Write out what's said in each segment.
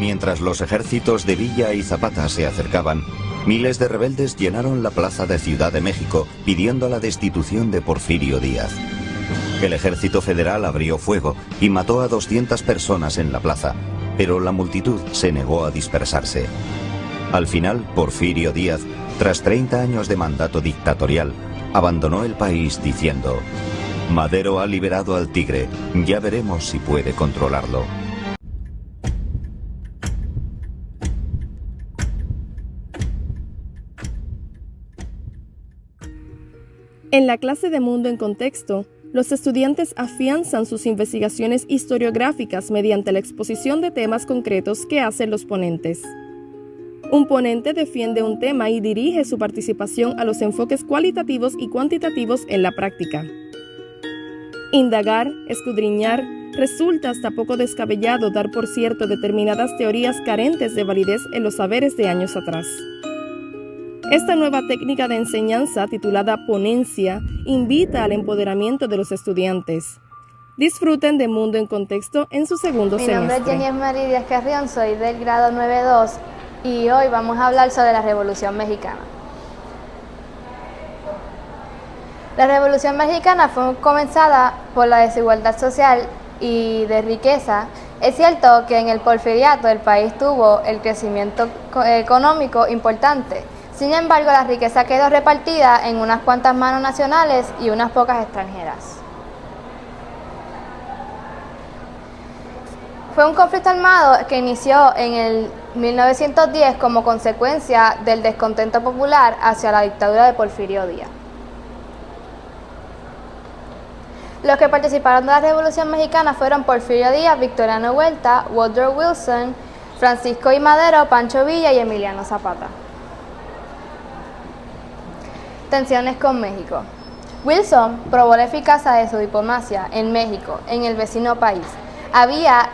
Mientras los ejércitos de Villa y Zapata se acercaban, miles de rebeldes llenaron la plaza de Ciudad de México pidiendo la destitución de Porfirio Díaz. El ejército federal abrió fuego y mató a 200 personas en la plaza, pero la multitud se negó a dispersarse. Al final, Porfirio Díaz, tras 30 años de mandato dictatorial, abandonó el país diciendo: "Madero ha liberado al tigre, ya veremos si puede controlarlo". En la clase de Mundo en Contexto, los estudiantes afianzan sus investigaciones historiográficas mediante la exposición de temas concretos que hacen los ponentes. Un ponente defiende un tema y dirige su participación a los enfoques cualitativos y cuantitativos en la práctica. Indagar, escudriñar, resulta hasta poco descabellado dar por cierto determinadas teorías carentes de validez en los saberes de años atrás. Esta nueva técnica de enseñanza, titulada ponencia, invita al empoderamiento de los estudiantes. Disfruten de Mundo en Contexto en su segundo semestre. Mi nombre es Jenny Esmery Díaz Carrión, soy del grado 9.2 y hoy vamos a hablar sobre la Revolución Mexicana. La Revolución Mexicana fue comenzada por la desigualdad social y de riqueza. Es cierto que en el porfiriato el país tuvo el crecimiento económico importante. Sin embargo, la riqueza quedó repartida en unas cuantas manos nacionales y unas pocas extranjeras. Fue un conflicto armado que inició en el 1910 como consecuencia del descontento popular hacia la dictadura de Porfirio Díaz. Los que participaron de la Revolución Mexicana fueron Porfirio Díaz, Victoriano Huerta, Woodrow Wilson, Francisco I. Madero, Pancho Villa y Emiliano Zapata. Tensiones con México. Wilson probó la eficacia de su diplomacia en México, en el vecino país. Había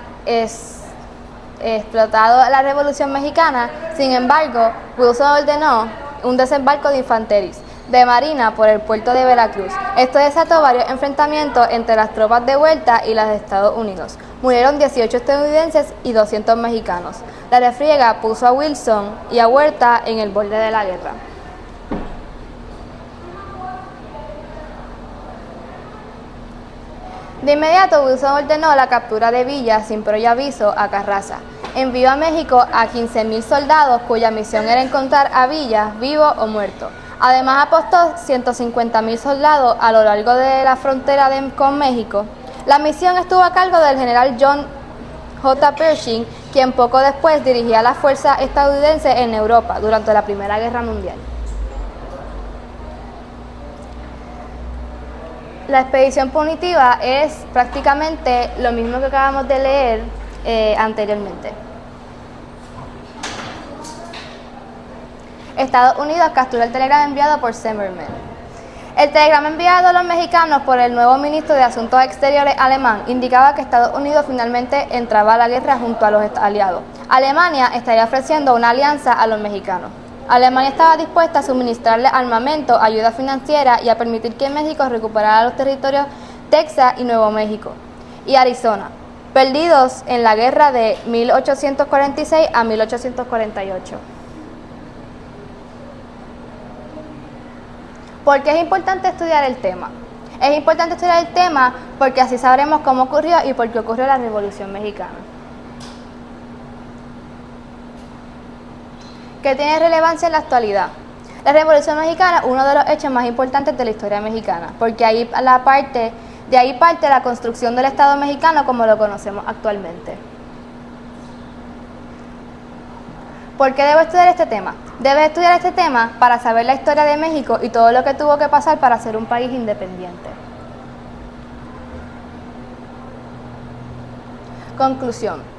explotado la Revolución Mexicana, sin embargo, Wilson ordenó un desembarco de infantería de marina por el puerto de Veracruz. Esto desató varios enfrentamientos entre las tropas de Huerta y las de Estados Unidos. Murieron 18 estadounidenses y 200 mexicanos. La refriega puso a Wilson y a Huerta en el borde de la guerra. De inmediato, Wilson ordenó la captura de Villa sin previo aviso a Carranza. Envió a México a 15,000 soldados cuya misión era encontrar a Villa vivo o muerto. Además, apostó 150,000 soldados a lo largo de la frontera con México. La misión estuvo a cargo del general John J. Pershing, quien poco después dirigía las fuerzas estadounidenses en Europa durante la Primera Guerra Mundial. La expedición punitiva es prácticamente lo mismo que acabamos de leer anteriormente. Estados Unidos captura el telegrama enviado por Zimmerman. El telegrama enviado a los mexicanos por el nuevo ministro de Asuntos Exteriores alemán indicaba que Estados Unidos finalmente entraba a la guerra junto a los aliados. Alemania estaría ofreciendo una alianza a los mexicanos. Alemania estaba dispuesta a suministrarle armamento, ayuda financiera y a permitir que México recuperara los territorios Texas y Nuevo México y Arizona, perdidos en la guerra de 1846 a 1848. ¿Por qué es importante estudiar el tema? Es importante estudiar el tema porque así sabremos cómo ocurrió y por qué ocurrió la Revolución Mexicana. ¿Qué tiene relevancia en la actualidad? La Revolución Mexicana es uno de los hechos más importantes de la historia mexicana, porque de ahí parte la construcción del Estado mexicano como lo conocemos actualmente. ¿Por qué debo estudiar este tema? Debes estudiar este tema para saber la historia de México y todo lo que tuvo que pasar para ser un país independiente. Conclusión.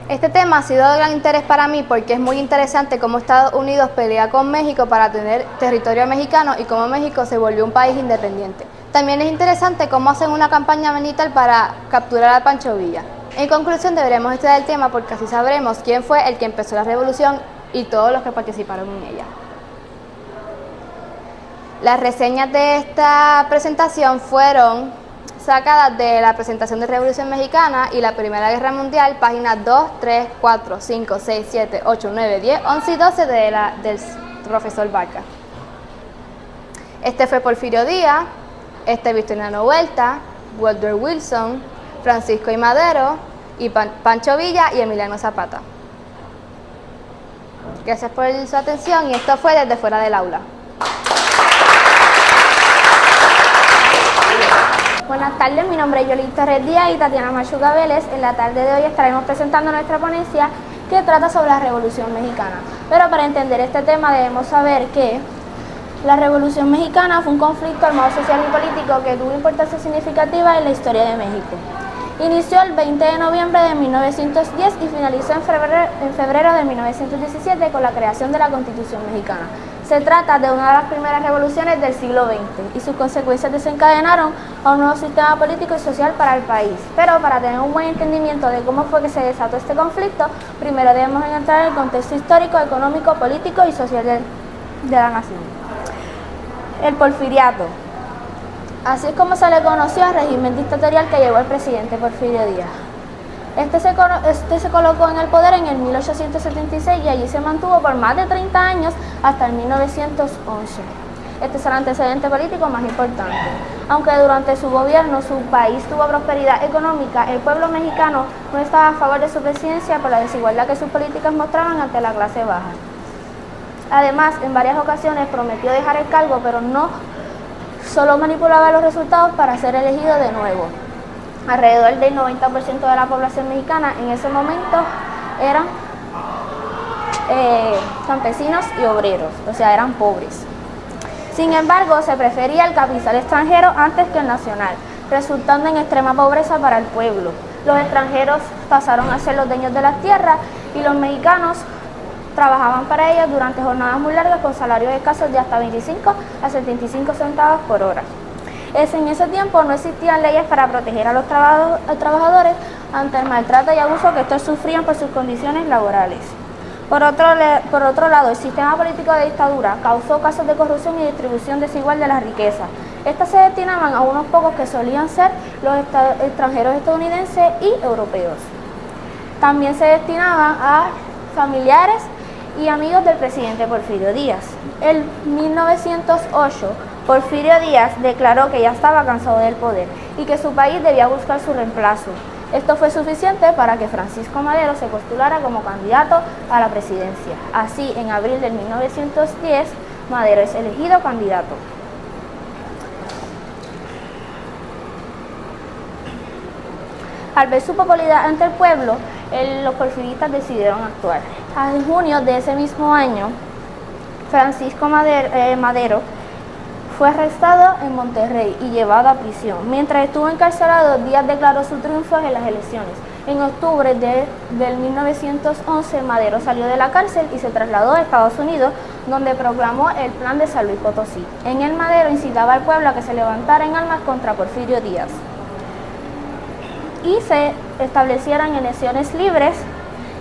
Este tema ha sido de gran interés para mí porque es muy interesante cómo Estados Unidos pelea con México para tener territorio mexicano y cómo México se volvió un país independiente. También es interesante cómo hacen una campaña militar para capturar a Pancho Villa. En conclusión, deberemos estudiar el tema porque así sabremos quién fue el que empezó la revolución y todos los que participaron en ella. Las reseñas de esta presentación fueron sacadas de la presentación de Revolución Mexicana y la Primera Guerra Mundial, páginas 2, 3, 4, 5, 6, 7, 8, 9, 10, 11 y 12 del profesor Barca. Este fue Porfirio Díaz, Victoriano Huerta, Woodrow Wilson, Francisco I. Madero, y Pancho Villa y Emiliano Zapata. Gracias por su atención y esto fue Desde Fuera del Aula. Buenas tardes, mi nombre es Yolín Torres Díaz y Tatiana Machuca Vélez. En la tarde de hoy estaremos presentando nuestra ponencia que trata sobre la Revolución Mexicana. Pero para entender este tema debemos saber que la Revolución Mexicana fue un conflicto armado social y político que tuvo importancia significativa en la historia de México. Inició el 20 de noviembre de 1910 y finalizó en febrero de 1917 con la creación de la Constitución Mexicana. Se trata de una de las primeras revoluciones del siglo XX y sus consecuencias desencadenaron a un nuevo sistema político y social para el país. Pero para tener un buen entendimiento de cómo fue que se desató este conflicto, primero debemos entrar en el contexto histórico, económico, político y social de la nación. El porfiriato. Así es como se le conoció al régimen dictatorial que llevó el presidente Porfirio Díaz. Este se colocó en el poder en el 1876 y allí se mantuvo por más de 30 años hasta el 1911. Este es el antecedente político más importante. Aunque durante su gobierno su país tuvo prosperidad económica, el pueblo mexicano no estaba a favor de su presidencia por la desigualdad que sus políticas mostraban ante la clase baja. Además, en varias ocasiones prometió dejar el cargo, pero no solo manipulaba los resultados para ser elegido de nuevo. Alrededor del 90% de la población mexicana en ese momento eran campesinos y obreros, o sea, eran pobres. Sin embargo, se prefería el capital extranjero antes que el nacional, resultando en extrema pobreza para el pueblo. Los extranjeros pasaron a ser los dueños de las tierras y los mexicanos trabajaban para ellos durante jornadas muy largas con salarios escasos de hasta 25 a 75 centavos por hora. En ese tiempo no existían leyes para proteger a los trabajadores ante el maltrato y abuso que estos sufrían por sus condiciones laborales. Por otro lado, el sistema político de dictadura causó casos de corrupción y distribución desigual de la riqueza. Estas se destinaban a unos pocos que solían ser los extranjeros estadounidenses y europeos. También se destinaban a familiares y amigos del presidente Porfirio Díaz. En 1908, Porfirio Díaz declaró que ya estaba cansado del poder y que su país debía buscar su reemplazo. Esto fue suficiente para que Francisco Madero se postulara como candidato a la presidencia. Así, en abril de 1910, Madero es elegido candidato. Al ver su popularidad ante el pueblo, los porfiristas decidieron actuar. En junio de ese mismo año, Francisco Madero fue arrestado en Monterrey y llevado a prisión. Mientras estuvo encarcelado, Díaz declaró su triunfo en las elecciones. En octubre del 1911, Madero salió de la cárcel y se trasladó a Estados Unidos, donde proclamó el Plan de San Luis Potosí. En él, Madero incitaba al pueblo a que se levantara en armas contra Porfirio Díaz y se establecieran elecciones libres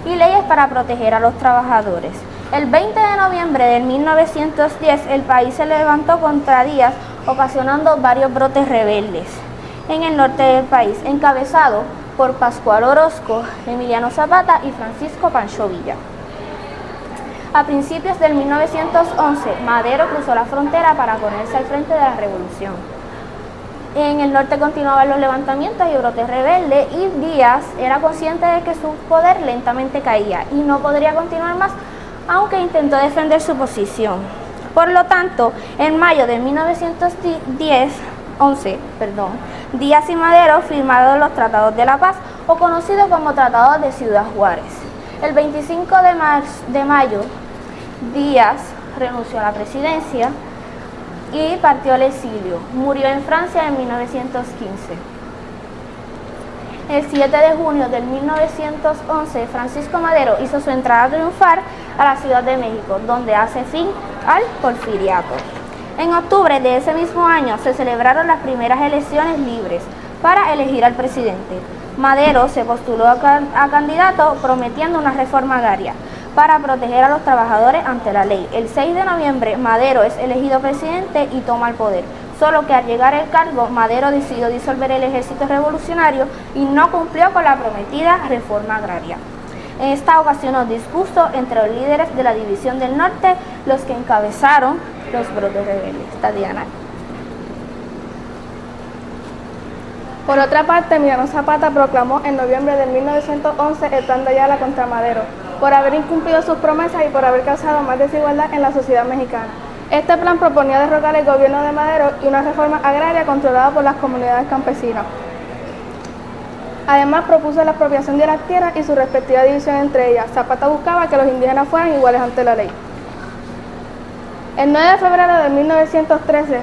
y leyes para proteger a los trabajadores. El 20 de noviembre de 1910, el país se levantó contra Díaz, ocasionando varios brotes rebeldes en el norte del país, encabezado por Pascual Orozco, Emiliano Zapata y Francisco Pancho Villa. A principios del 1911, Madero cruzó la frontera para ponerse al frente de la revolución. En el norte continuaban los levantamientos y brotes rebeldes y Díaz era consciente de que su poder lentamente caía y no podría continuar más, aunque intentó defender su posición. Por lo tanto, en mayo de 1911, Díaz y Madero firmaron los Tratados de la Paz, o conocidos como Tratados de Ciudad Juárez. El 25 de mayo, Díaz renunció a la presidencia y partió al exilio. Murió en Francia en 1915. El 7 de junio de 1911, Francisco Madero hizo su entrada triunfal a la Ciudad de México, donde hace fin al porfiriato. En octubre de ese mismo año se celebraron las primeras elecciones libres para elegir al presidente. Madero se postuló a candidato prometiendo una reforma agraria para proteger a los trabajadores ante la ley. El 6 de noviembre, Madero es elegido presidente y toma el poder. Solo que al llegar al cargo, Madero decidió disolver el ejército revolucionario y no cumplió con la prometida reforma agraria. En esta ocasionó disgusto entre los líderes de la División del Norte, los que encabezaron los brotes rebeldes. Tatiana. Por otra parte, Emiliano Zapata proclamó en noviembre de 1911 el Plan de Ayala contra Madero, por haber incumplido sus promesas y por haber causado más desigualdad en la sociedad mexicana. Este plan proponía derrocar el gobierno de Madero y una reforma agraria controlada por las comunidades campesinas. Además, propuso la expropiación de las tierras y su respectiva división entre ellas. Zapata buscaba que los indígenas fueran iguales ante la ley. El 9 de febrero de 1913,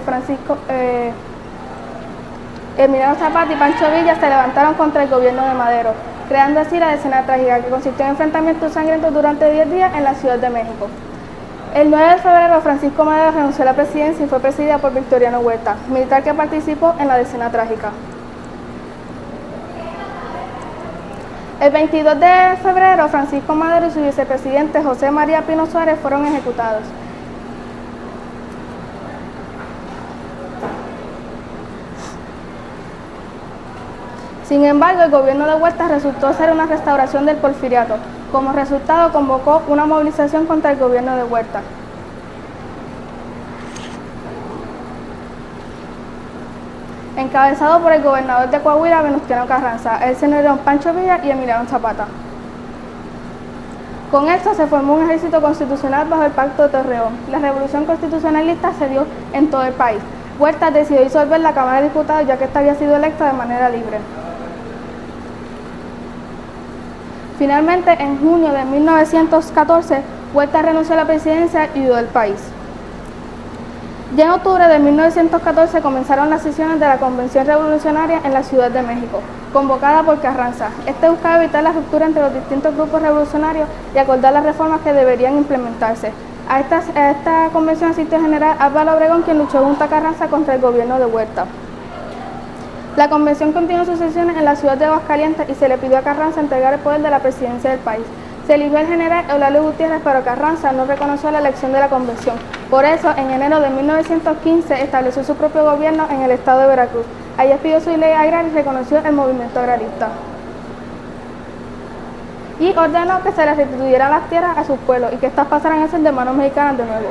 Emiliano Zapata y Pancho Villa se levantaron contra el gobierno de Madero, creando así la Decena Trágica, que consistió en enfrentamientos sangrientos durante 10 días en la Ciudad de México. El 9 de febrero, Francisco Madero renunció a la presidencia y fue presidida por Victoriano Huerta, militar que participó en la Decena Trágica. El 22 de febrero, Francisco Madero y su vicepresidente José María Pino Suárez fueron ejecutados. Sin embargo, el gobierno de Huerta resultó ser una restauración del porfiriato. Como resultado, convocó una movilización contra el gobierno de Huerta. Encabezado por el gobernador de Coahuila, Venustiano Carranza, el senador Pancho Villa y Emiliano Zapata. Con esto se formó un ejército constitucional bajo el Pacto de Torreón. La revolución constitucionalista se dio en todo el país. Huerta decidió disolver la Cámara de Diputados ya que esta había sido electa de manera libre. Finalmente, en junio de 1914, Huerta renunció a la presidencia y huyó del país. Ya en octubre de 1914 comenzaron las sesiones de la Convención Revolucionaria en la Ciudad de México, convocada por Carranza. Este buscaba evitar la ruptura entre los distintos grupos revolucionarios y acordar las reformas que deberían implementarse. A esta convención asistió el general Álvaro Obregón, quien luchó junto a Carranza contra el gobierno de Huerta. La convención continuó sus sesiones en la ciudad de Aguascalientes y se le pidió a Carranza entregar el poder de la presidencia del país. Se eligió al general Eulalio Gutiérrez, pero Carranza no reconoció la elección de la convención. Por eso, en enero de 1915 estableció su propio gobierno en el estado de Veracruz. Allí expidió su ley agraria y reconoció el movimiento agrarista. Y ordenó que se les restituyeran las tierras a sus pueblos y que éstas pasaran a ser de manos mexicanas de nuevo.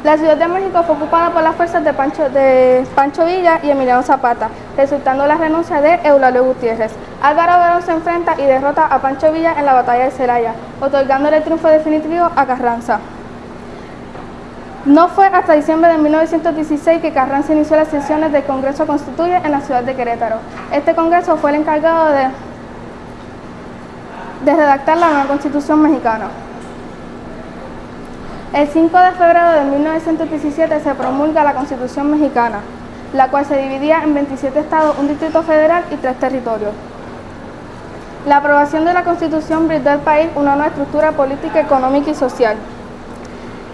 La Ciudad de México fue ocupada por las fuerzas de Pancho Villa y Emiliano Zapata, resultando la renuncia de Eulalio Gutiérrez. Álvaro Obregón se enfrenta y derrota a Pancho Villa en la batalla de Celaya, otorgándole el triunfo definitivo a Carranza. No fue hasta diciembre de 1916 que Carranza inició las sesiones del Congreso Constituye en la ciudad de Querétaro. Este congreso fue el encargado de redactar la nueva Constitución mexicana. El 5 de febrero de 1917 se promulga la Constitución mexicana, la cual se dividía en 27 estados, un distrito federal y 3 territorios. La aprobación de la Constitución brindó al país una nueva estructura política, económica y social.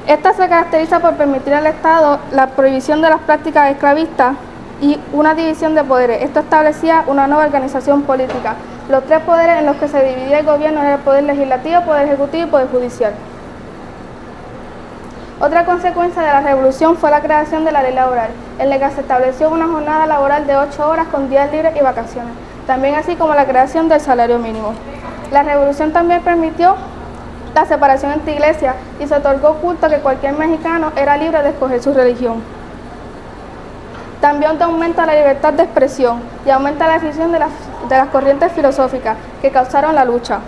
Esta se caracteriza por permitir al Estado la prohibición de las prácticas esclavistas y una división de poderes. Esto establecía una nueva organización política. Los 3 poderes en los que se dividía el gobierno eran el poder legislativo, poder ejecutivo y poder judicial. Otra consecuencia de la revolución fue la creación de la ley laboral, en la que se estableció una jornada laboral de 8 horas con días libres y vacaciones, también así como la creación del salario mínimo. La revolución también permitió la separación entre iglesias y se otorgó culto a que cualquier mexicano era libre de escoger su religión. También aumenta la libertad de expresión y aumenta la afición de las corrientes filosóficas que causaron la lucha.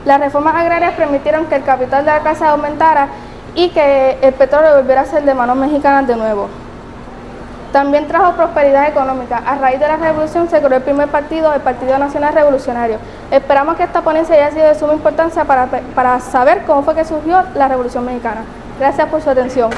Las reformas agrarias permitieron que el capital de la casa aumentara y que el petróleo volviera a ser de manos mexicanas de nuevo. También trajo prosperidad económica. A raíz de la revolución se creó el primer partido, el Partido Nacional Revolucionario. Esperamos que esta ponencia haya sido de suma importancia para saber cómo fue que surgió la Revolución Mexicana. Gracias por su atención.